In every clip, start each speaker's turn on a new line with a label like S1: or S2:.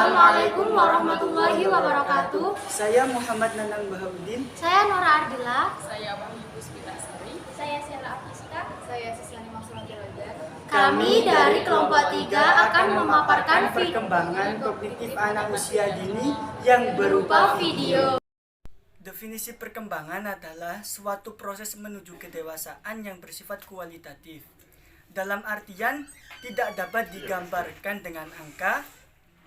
S1: Assalamualaikum warahmatullahi wabarakatuh.
S2: Saya Muhammad Nanang Bahaudin.
S1: Saya Nora Ardila.
S3: Saya Wahyu Puspitasari.
S1: Saya Sela Afiska.
S3: Saya Sislani Maksulanti Lajar.
S1: Kami dari kelompok 3 akan memaparkan
S2: perkembangan kognitif anak usia dini yang berupa video. Definisi perkembangan adalah suatu proses menuju kedewasaan yang bersifat kualitatif. Dalam artian, tidak dapat digambarkan dengan angka,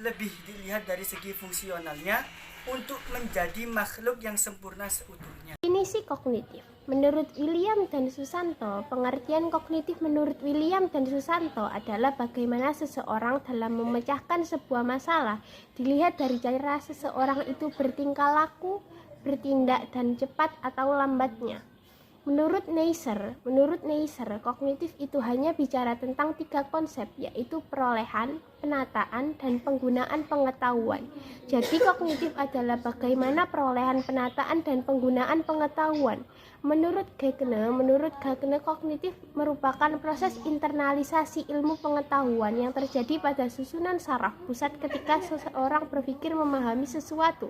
S2: lebih dilihat dari segi fungsionalnya untuk menjadi makhluk yang sempurna seutuhnya.
S4: Definisi kognitif. Menurut William dan Susanto, pengertian kognitif menurut William dan Susanto adalah bagaimana seseorang dalam memecahkan sebuah masalah dilihat dari cara seseorang itu bertingkah laku, bertindak dan cepat atau lambatnya. Menurut Neisser, kognitif itu hanya bicara tentang 3 konsep, yaitu perolehan, penataan, dan penggunaan pengetahuan. Jadi kognitif adalah bagaimana perolehan, penataan, dan penggunaan pengetahuan. Menurut Gagner, kognitif merupakan proses internalisasi ilmu pengetahuan yang terjadi pada susunan saraf pusat ketika seseorang berpikir memahami sesuatu.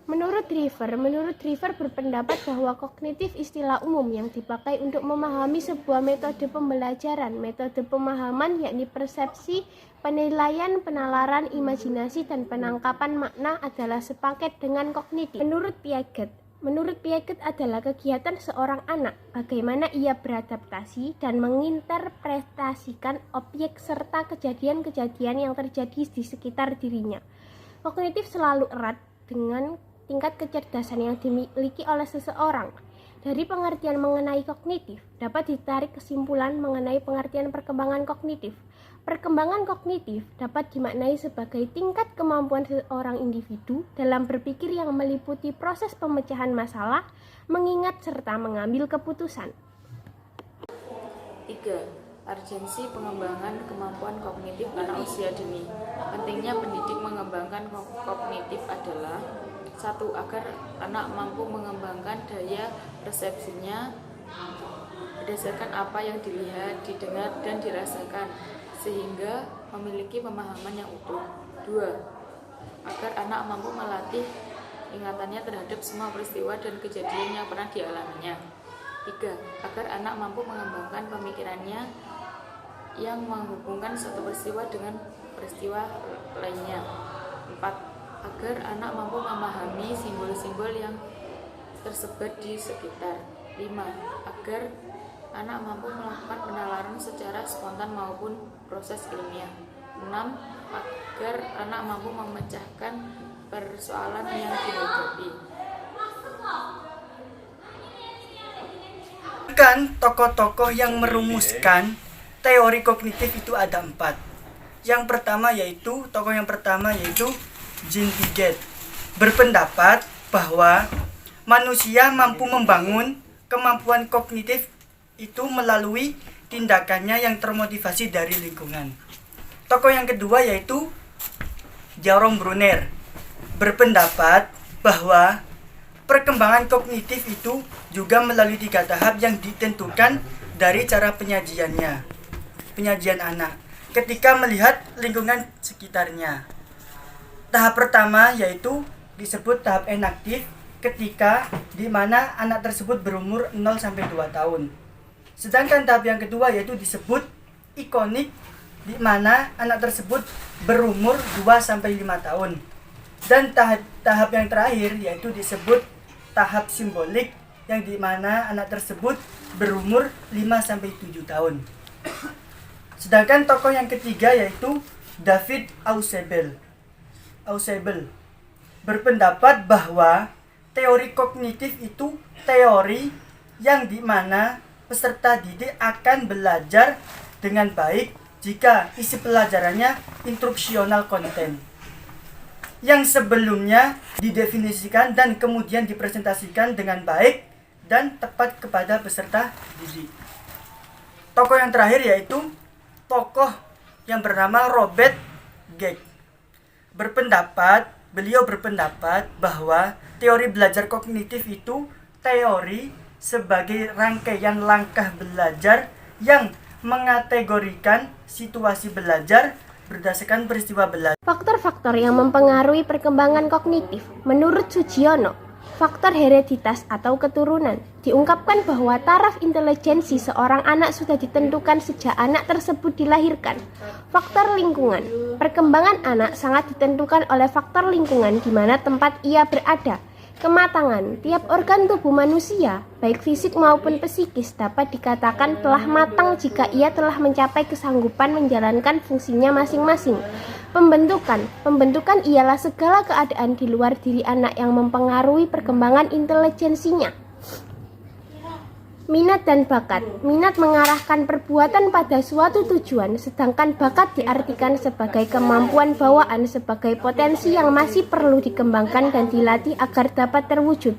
S4: Menurut Driver berpendapat bahwa kognitif istilah umum yang dipakai untuk memahami sebuah metode pembelajaran, metode pemahaman yakni persepsi, penilaian, penalaran, imajinasi, dan penangkapan makna adalah sepaket dengan kognitif. Menurut Piaget adalah kegiatan seorang anak, bagaimana ia beradaptasi dan menginterpretasikan objek serta kejadian-kejadian yang terjadi di sekitar dirinya. Kognitif selalu erat dengan tingkat kecerdasan yang dimiliki oleh seseorang. Dari pengertian mengenai kognitif, dapat ditarik kesimpulan mengenai pengertian perkembangan kognitif. Perkembangan kognitif dapat dimaknai sebagai tingkat kemampuan seorang individu dalam berpikir yang meliputi proses pemecahan masalah, mengingat serta mengambil keputusan.
S3: 3. Urgensi pengembangan kemampuan kognitif anak usia dini. Pentingnya pendidik mengembangkan kognitif adalah 1. Agar anak mampu mengembangkan daya persepsinya berdasarkan apa yang dilihat, didengar, dan dirasakan, sehingga memiliki pemahaman yang utuh. 2. Agar anak mampu melatih ingatannya terhadap semua peristiwa dan kejadian yang pernah dialaminya. 3. Agar anak mampu mengembangkan pemikirannya yang menghubungkan satu peristiwa dengan peristiwa lainnya. 4. Agar anak mampu memahami simbol-simbol yang tersebar di sekitar. 5. Agar anak mampu melakukan penalaran secara spontan maupun proses ilmiah. 6. Agar anak mampu memecahkan persoalan yang dihadapi.
S2: Tokoh-tokoh yang merumuskan teori kognitif itu ada 4. Tokoh yang pertama yaitu Jean Piaget berpendapat bahwa manusia mampu membangun kemampuan kognitif itu melalui tindakannya yang termotivasi dari lingkungan. Tokoh yang kedua yaitu Jerome Bruner berpendapat bahwa perkembangan kognitif itu juga melalui 3 tahap yang ditentukan dari cara penyajian anak ketika melihat lingkungan sekitarnya. Tahap pertama yaitu disebut tahap enaktif, ketika di mana anak tersebut berumur 0-2 tahun. Sedangkan tahap yang kedua yaitu disebut ikonik, di mana anak tersebut berumur 2-5 tahun. Dan tahap yang terakhir yaitu disebut tahap simbolik, yang di mana anak tersebut berumur 5-7 tahun. Sedangkan tokoh yang ketiga yaitu David Ausubel berpendapat bahwa teori kognitif itu teori yang di mana peserta didik akan belajar dengan baik jika isi pelajarannya instruksional konten yang sebelumnya didefinisikan dan kemudian dipresentasikan dengan baik dan tepat kepada peserta didik. Tokoh yang terakhir yaitu tokoh yang bernama Robert Geck. Beliau berpendapat bahwa teori belajar kognitif itu teori sebagai rangkaian langkah belajar yang mengategorikan situasi belajar berdasarkan peristiwa belajar.
S4: Faktor-faktor yang mempengaruhi perkembangan kognitif menurut Sugiono, faktor hereditas atau keturunan. Diungkapkan bahwa taraf intelijensi seorang anak sudah ditentukan sejak anak tersebut dilahirkan. Faktor lingkungan. Perkembangan anak sangat ditentukan oleh faktor lingkungan di mana tempat ia berada. Kematangan. Tiap organ tubuh manusia, baik fisik maupun psikis, dapat dikatakan telah matang jika ia telah mencapai kesanggupan menjalankan fungsinya masing-masing. Pembentukan. Pembentukan ialah segala keadaan di luar diri anak yang mempengaruhi perkembangan intelijensinya. Minat dan bakat. Minat mengarahkan perbuatan pada suatu tujuan, sedangkan bakat diartikan sebagai kemampuan bawaan sebagai potensi yang masih perlu dikembangkan dan dilatih agar dapat terwujud.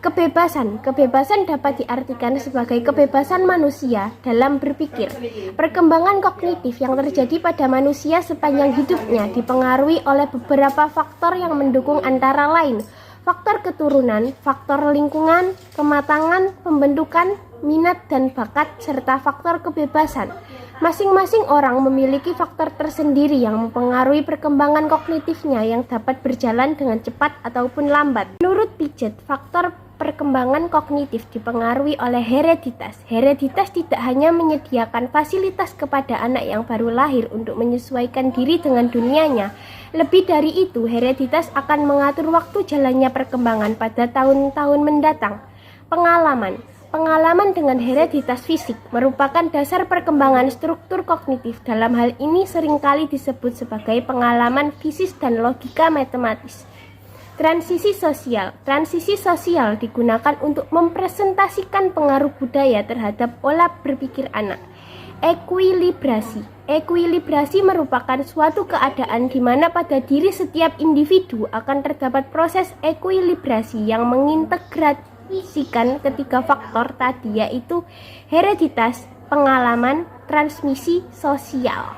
S4: Kebebasan. Kebebasan dapat diartikan sebagai kebebasan manusia dalam berpikir. Perkembangan kognitif yang terjadi pada manusia sepanjang hidupnya dipengaruhi oleh beberapa faktor yang mendukung, antara lain faktor keturunan, faktor lingkungan, kematangan, pembentukan, minat dan bakat, serta faktor kebebasan. Masing-masing orang memiliki faktor tersendiri yang mempengaruhi perkembangan kognitifnya yang dapat berjalan dengan cepat ataupun lambat. Menurut Piaget, faktor perkembangan kognitif dipengaruhi oleh hereditas. Hereditas tidak hanya menyediakan fasilitas kepada anak yang baru lahir untuk menyesuaikan diri dengan dunianya. Lebih dari itu, hereditas akan mengatur waktu jalannya perkembangan pada tahun-tahun mendatang. Pengalaman. Pengalaman dengan hereditas fisik merupakan dasar perkembangan struktur kognitif. Dalam hal ini seringkali disebut sebagai pengalaman fisis dan logika matematis. Transisi sosial. Transisi sosial digunakan untuk mempresentasikan pengaruh budaya terhadap pola berpikir anak. Ekuilibrasi. Ekuilibrasi merupakan suatu keadaan di mana pada diri setiap individu akan terdapat proses ekuilibrasi yang mengintegrasikan ketiga faktor tadi, yaitu hereditas, pengalaman, transmisi sosial.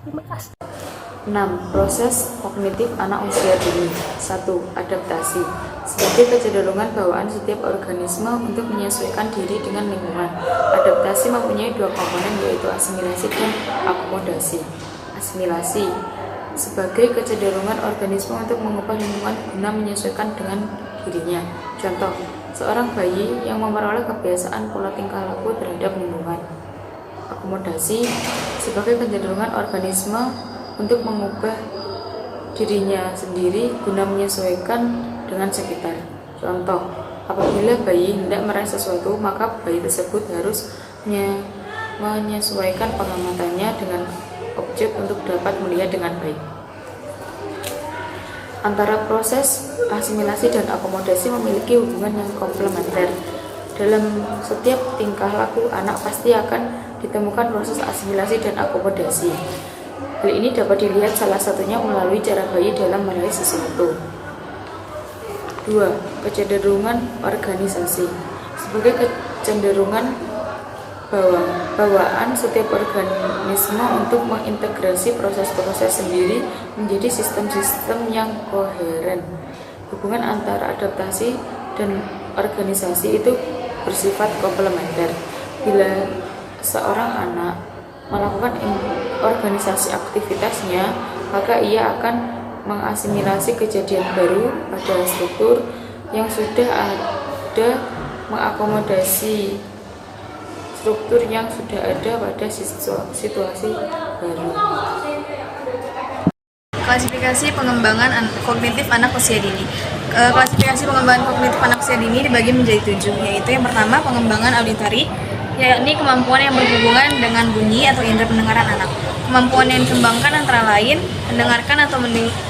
S4: Terima kasih.
S3: 6. Proses kognitif anak usia dini. 1. Adaptasi. Sebagai kecenderungan bawaan setiap organisme untuk menyesuaikan diri dengan lingkungan. Adaptasi mempunyai dua komponen, yaitu asimilasi dan akomodasi. Asimilasi sebagai kecenderungan organisme untuk mengubah lingkungan guna menyesuaikan dengan dirinya. Contoh, seorang bayi yang memperoleh kebiasaan pola tingkah laku terhadap lingkungan. Akomodasi sebagai kecenderungan organisme untuk mengubah dirinya sendiri guna menyesuaikan dengan sekitar. Contoh, apabila bayi hendak meraih sesuatu, maka bayi tersebut harus menyesuaikan pengamatannya dengan objek untuk dapat melihat dengan baik. Antara proses asimilasi dan akomodasi memiliki hubungan yang komplementer. Dalam setiap tingkah laku anak pasti akan ditemukan proses asimilasi dan akomodasi. Hal ini dapat dilihat salah satunya melalui cara bayi dalam meraih sesuatu. 2. Kecenderungan organisasi. Sebagai kecenderungan bawaan setiap organisme untuk mengintegrasi proses-proses sendiri menjadi sistem-sistem yang koheren. Hubungan antara adaptasi dan organisasi itu bersifat komplementer. Bila seorang anak melakukan organisasi aktivitasnya, maka ia akan mengasimilasi kejadian baru pada struktur yang sudah ada, mengakomodasi struktur yang sudah ada pada situasi baru.
S1: Klasifikasi pengembangan kognitif anak usia dini. Klasifikasi pengembangan kognitif anak usia dini dibagi menjadi 7, yaitu yang pertama pengembangan auditory, yakni kemampuan yang berhubungan dengan bunyi atau indera pendengaran anak. Kemampuan yang dikembangkan antara lain mendengarkan atau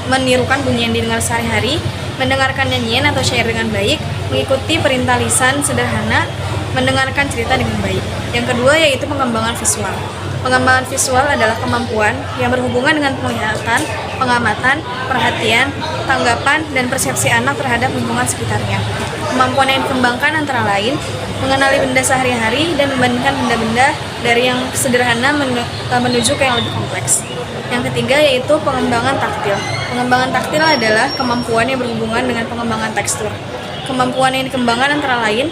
S1: menirukan bunyi yang didengar sehari-hari, mendengarkan nyanyian atau syair dengan baik, mengikuti perintah lisan sederhana, mendengarkan cerita dengan baik. Yang kedua yaitu pengembangan visual. Pengembangan visual adalah kemampuan yang berhubungan dengan penglihatan, pengamatan, perhatian, tanggapan, dan persepsi anak terhadap lingkungan sekitarnya. Kemampuan yang dikembangkan antara lain mengenali benda sehari-hari dan membandingkan benda-benda dari yang sederhana menuju ke yang lebih kompleks. Yang ketiga yaitu pengembangan taktil. Pengembangan taktil adalah kemampuan yang berhubungan dengan pengembangan tekstur. Kemampuan yang dikembangkan antara lain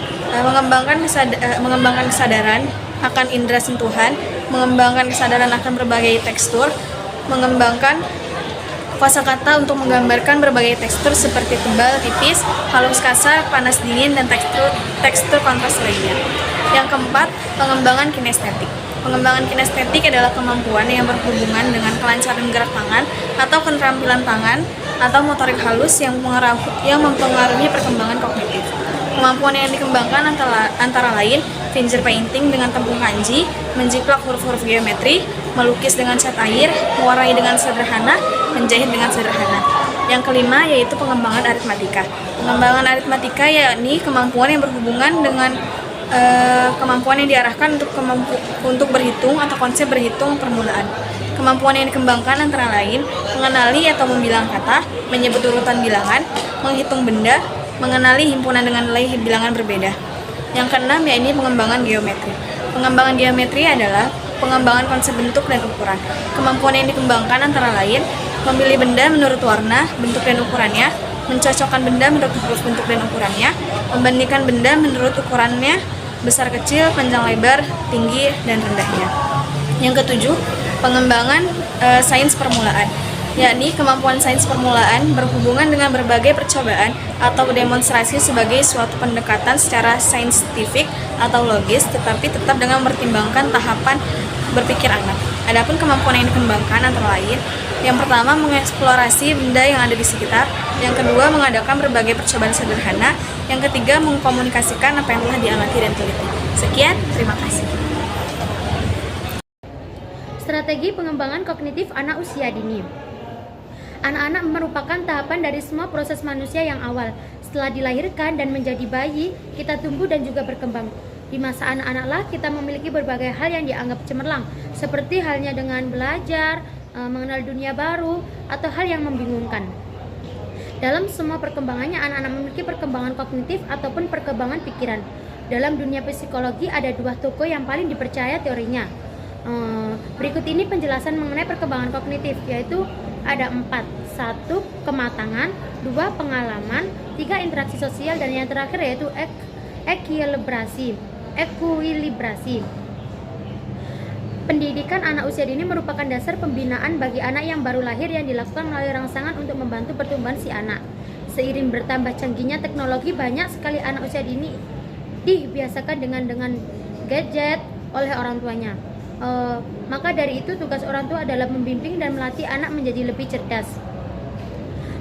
S1: mengembangkan kesadaran akan indera sentuhan, mengembangkan kesadaran akan berbagai tekstur, mengembangkan kosakata untuk menggambarkan berbagai tekstur seperti tebal, tipis, halus, kasar, panas, dingin, dan tekstur kontras lainnya. Yang keempat, pengembangan kinestetik. Pengembangan kinestetik adalah kemampuan yang berhubungan dengan kelancaran gerak tangan atau keterampilan tangan atau motorik halus yang mempengaruhi perkembangan kognitif. Kemampuan yang dikembangkan antara lain finger painting dengan tepung kanji, menjiplak huruf-huruf geometri, melukis dengan cat air, mewarnai dengan sederhana, menjahit dengan sederhana. Yang kelima yaitu pengembangan aritmatika. Pengembangan aritmatika yakni kemampuan yang berhubungan dengan kemampuan yang diarahkan untuk berhitung atau konsep berhitung permulaan. Kemampuan yang dikembangkan antara lain mengenali atau membilang kata, menyebut urutan bilangan, menghitung benda, mengenali himpunan dengan nilai bilangan berbeda. Yang keenam yakni pengembangan geometri. Pengembangan geometri adalah pengembangan konsep bentuk dan ukuran. Kemampuan yang dikembangkan antara lain memilih benda menurut warna, bentuk dan ukurannya, mencocokkan benda menurut huruf bentuk dan ukurannya, membandingkan benda menurut ukurannya, besar kecil, panjang lebar, tinggi dan rendahnya. Yang ketujuh, pengembangan sains permulaan, yakni kemampuan sains permulaan berhubungan dengan berbagai percobaan atau demonstrasi sebagai suatu pendekatan secara saintifik atau logis, tetapi tetap dengan mempertimbangkan tahapan berpikir anak. Adapun kemampuan yang dikembangkan antara lain, yang pertama mengeksplorasi benda yang ada di sekitar, yang kedua mengadakan berbagai percobaan sederhana, yang ketiga mengkomunikasikan apa yang telah diamati dan teliti. Sekian, terima kasih.
S5: Strategi pengembangan kognitif anak usia dini. Anak-anak merupakan tahapan dari semua proses manusia yang awal. Setelah dilahirkan dan menjadi bayi, kita tumbuh dan juga berkembang. Di masa anak-anaklah kita memiliki berbagai hal yang dianggap cemerlang, seperti halnya dengan belajar, mengenal dunia baru, atau hal yang membingungkan. Dalam semua perkembangannya, anak-anak memiliki perkembangan kognitif ataupun perkembangan pikiran. Dalam dunia psikologi ada dua tokoh yang paling dipercaya teorinya. Berikut ini penjelasan mengenai perkembangan kognitif, yaitu ada 4. 1. Kematangan, 2. Pengalaman, 3. Interaksi sosial, dan yang terakhir yaitu ekuilibrasi. Pendidikan anak usia dini merupakan dasar pembinaan bagi anak yang baru lahir yang dilakukan melalui rangsangan untuk membantu pertumbuhan si anak. Seiring bertambah canggihnya teknologi, banyak sekali anak usia dini dibiasakan dengan gadget oleh orang tuanya. Maka dari itu tugas orang tua adalah membimbing dan melatih anak menjadi lebih cerdas.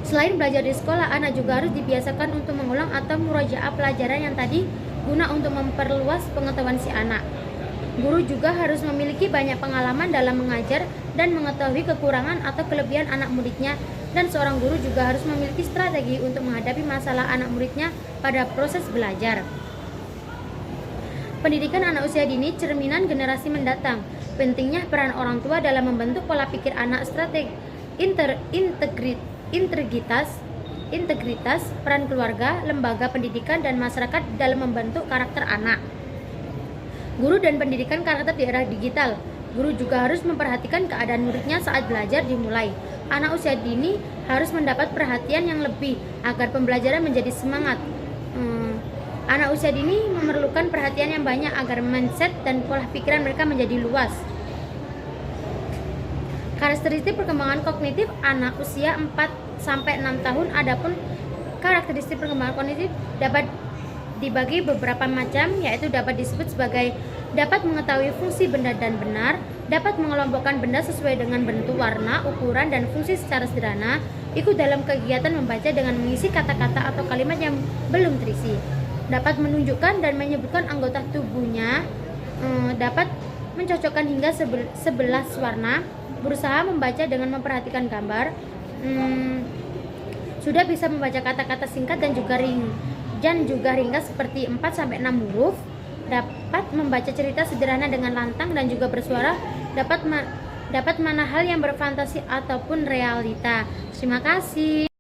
S5: Selain belajar di sekolah, anak juga harus dibiasakan untuk mengulang atau murajaah pelajaran yang tadi guna untuk memperluas pengetahuan si anak. Guru juga harus memiliki banyak pengalaman dalam mengajar dan mengetahui kekurangan atau kelebihan anak muridnya, dan seorang guru juga harus memiliki strategi untuk menghadapi masalah anak muridnya pada proses belajar. Pendidikan anak usia dini cerminan generasi mendatang. Pentingnya peran orang tua dalam membentuk pola pikir anak, strategi integritas, peran keluarga, lembaga pendidikan, dan masyarakat dalam membentuk karakter anak. Guru dan pendidikan karakter di era digital. Guru juga harus memperhatikan keadaan muridnya saat belajar dimulai. Anak usia dini harus mendapat perhatian yang lebih agar pembelajaran menjadi semangat. Anak usia dini memerlukan perhatian yang banyak agar mindset dan pola pikiran mereka menjadi luas. Karakteristik perkembangan kognitif anak usia 4-6 tahun. Adapun karakteristik perkembangan kognitif dapat dibagi beberapa macam, yaitu dapat disebut sebagai dapat mengetahui fungsi benda dan benar, dapat mengelompokkan benda sesuai dengan bentuk, warna, ukuran, dan fungsi secara sederhana, ikut dalam kegiatan membaca dengan mengisi kata-kata atau kalimat yang belum terisi, dapat menunjukkan dan menyebutkan anggota tubuhnya, dapat mencocokkan hingga 11 warna, berusaha membaca dengan memperhatikan gambar, sudah bisa membaca kata-kata singkat dan juga ringkas seperti 4-6 huruf, dapat membaca cerita sederhana dengan lantang dan juga bersuara, dapat mana hal yang berfantasi ataupun realita. Terima kasih.